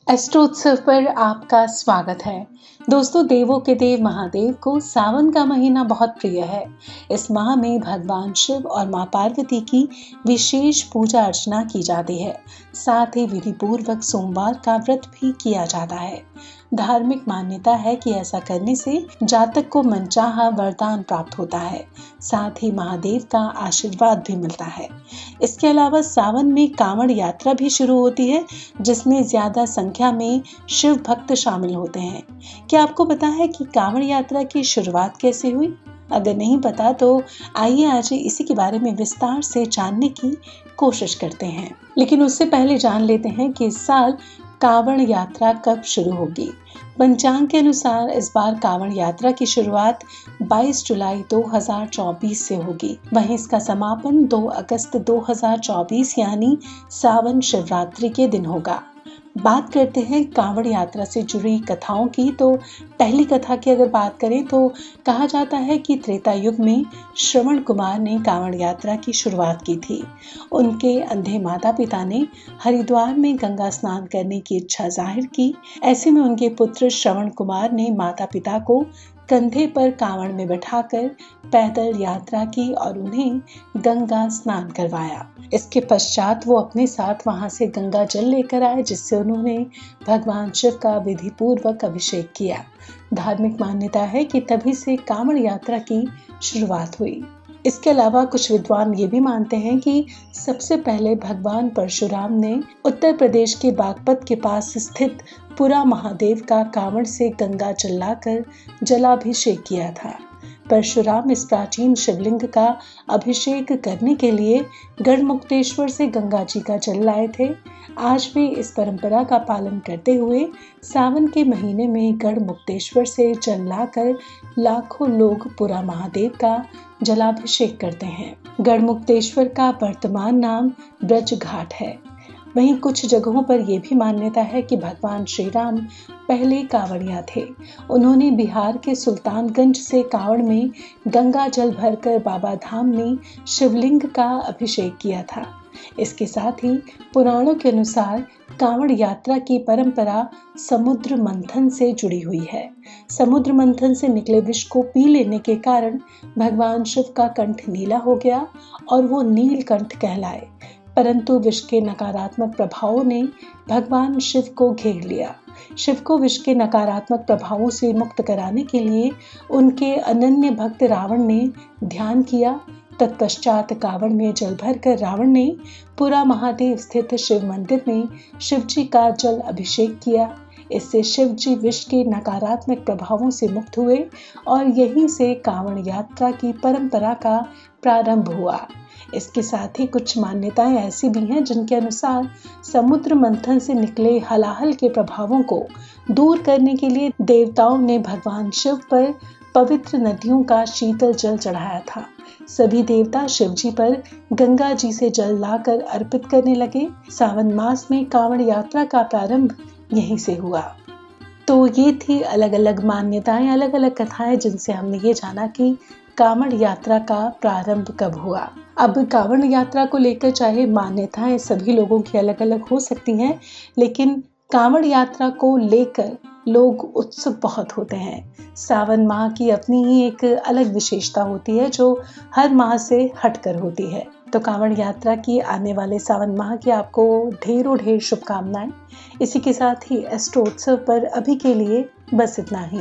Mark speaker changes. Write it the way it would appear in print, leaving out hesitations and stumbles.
Speaker 1: एस्ट्रोत्सव पर आपका स्वागत है। दोस्तों, देवों के देव महादेव को सावन का महीना बहुत प्रिय है। इस माह में भगवान शिव और मां पार्वती की विशेष पूजा अर्चना की जाती है। साथ ही विधि पूर्वक सोमवार का व्रत भी किया जाता है। धार्मिक मान्यता है कि ऐसा करने से जातक को मनचाहा वरदान प्राप्त होता है। साथ ही महादेव का आशीर्वाद भी मिलता है। इसके अलावा सावन में कांवड़ यात्रा भी शुरू होती है, जिसमें ज्यादा संख्या में शिव भक्त शामिल होते हैं। क्या आपको पता है कि कांवड़ यात्रा की शुरुआत कैसे हुई? अगर नहीं पता तो आइए आज इसी के बारे में विस्तार से जानने की कोशिश करते हैं। लेकिन उससे पहले जान लेते हैं कि इस साल कांवड़ यात्रा कब शुरू होगी। पंचांग के अनुसार इस बार कांवड़ यात्रा की शुरुआत 22 जुलाई 2024 से होगी। वहीं इसका समापन 2 अगस्त 2024 यानी सावन शिवरात्रि के दिन होगा। बात करते हैं कांवड़ यात्रा से जुड़ी कथाओं की। तो पहली कथा की अगर बात करें तो कहा जाता है कि त्रेता युग में श्रवण कुमार ने कांवड़ यात्रा की शुरुआत की थी। उनके अंधे माता पिता ने हरिद्वार में गंगा स्नान करने की इच्छा जाहिर की। ऐसे में उनके पुत्र श्रवण कुमार ने माता पिता को कंधे पर कांवड़ में बैठाकर पैदल यात्रा की और उन्हें गंगा स्नान करवाया। इसके पश्चात वो अपने साथ वहां से गंगा जल लेकर आए, जिससे उन्होंने भगवान शिव का विधि पूर्वक अभिषेक किया। धार्मिक मान्यता है कि तभी से कांवड़ यात्रा की शुरुआत हुई। इसके अलावा कुछ विद्वान ये भी मानते हैं कि सबसे पहले भगवान परशुराम ने उत्तर प्रदेश के बागपत के पास स्थित पुरा महादेव का कांवड़ से गंगा जल लाकर जलाभिषेक किया था। परशुराम इस प्राचीन शिवलिंग का अभिषेक करने के लिए गढ़मुक्तेश्वर से गंगा जी का जल लाए थे। आज भी इस परंपरा का पालन करते हुए सावन के महीने में गढ़मुक्तेश्वर से जल लाकर लाखों लोग पुरा महादेव का जलाभिषेक करते हैं। गढ़मुक्तेश्वर का वर्तमान नाम ब्रज घाट है। वहीं कुछ जगहों पर यह भी मान्यता है कि भगवान श्री राम पहले कांवड़िया थे। उन्होंने बिहार के सुल्तानगंज से कांवड़ में गंगा जल भरकर बाबा धाम में शिवलिंग का अभिषेक किया था। इसके साथ ही पुराणों के अनुसार कांवड़ यात्रा की परंपरा समुद्र मंथन से जुड़ी हुई है। समुद्र मंथन से निकले विष को पी लेने के कारण भगवान शिव का कंठ नीला हो गया और वो नीलकंठ कहलाए। परंतु विष के नकारात्मक प्रभावों ने भगवान शिव को घेर लिया। शिव को विष के नकारात्मक प्रभावों से मुक्त कराने के लिए उनके अनन्य भक्त रावण ने ध्यान किया। तत्पश्चात कांवड़ में जल भरकर रावण ने पुरा महादेव स्थित शिव मंदिर में शिव जी का जल अभिषेक किया। इससे शिव जी विष के नकारात्मक प्रभावों से मुक्त हुए और यहीं से कांवड़ यात्रा की परंपरा का प्रारंभ हुआ। इसके साथ ही कुछ मान्यताएं ऐसी भी हैं जिनके अनुसार समुद्र मंथन से निकले हलाहल के प्रभावों को दूर करने के लिए देवताओं ने भगवान शिव पर पवित्र नदियों का शीतल जल चढ़ाया था। सभी देवता शिव जी पर गंगा जी से जल लाकर अर्पित करने लगे। सावन मास में कांवड़ यात्रा का प्रारंभ यहीं से हुआ। तो ये थी अलग अलग मान्यताएं, अलग अलग कथाएं जिनसे हमने ये जाना कि कांवड़ यात्रा का प्रारंभ कब हुआ। अब कांवड़ यात्रा को लेकर चाहे मान्यताएं सभी लोगों की अलग अलग हो सकती हैं, लेकिन कांवड़ यात्रा को लेकर लोग उत्सुक बहुत होते हैं। सावन माह की अपनी ही एक अलग विशेषता होती है जो हर माह से हटकर होती है। तो कांवड़ यात्रा की आने वाले सावन माह की आपको ढेरों शुभकामनाएं। इसी के साथ ही एस्ट्रोत्सव पर अभी के लिए बस इतना ही।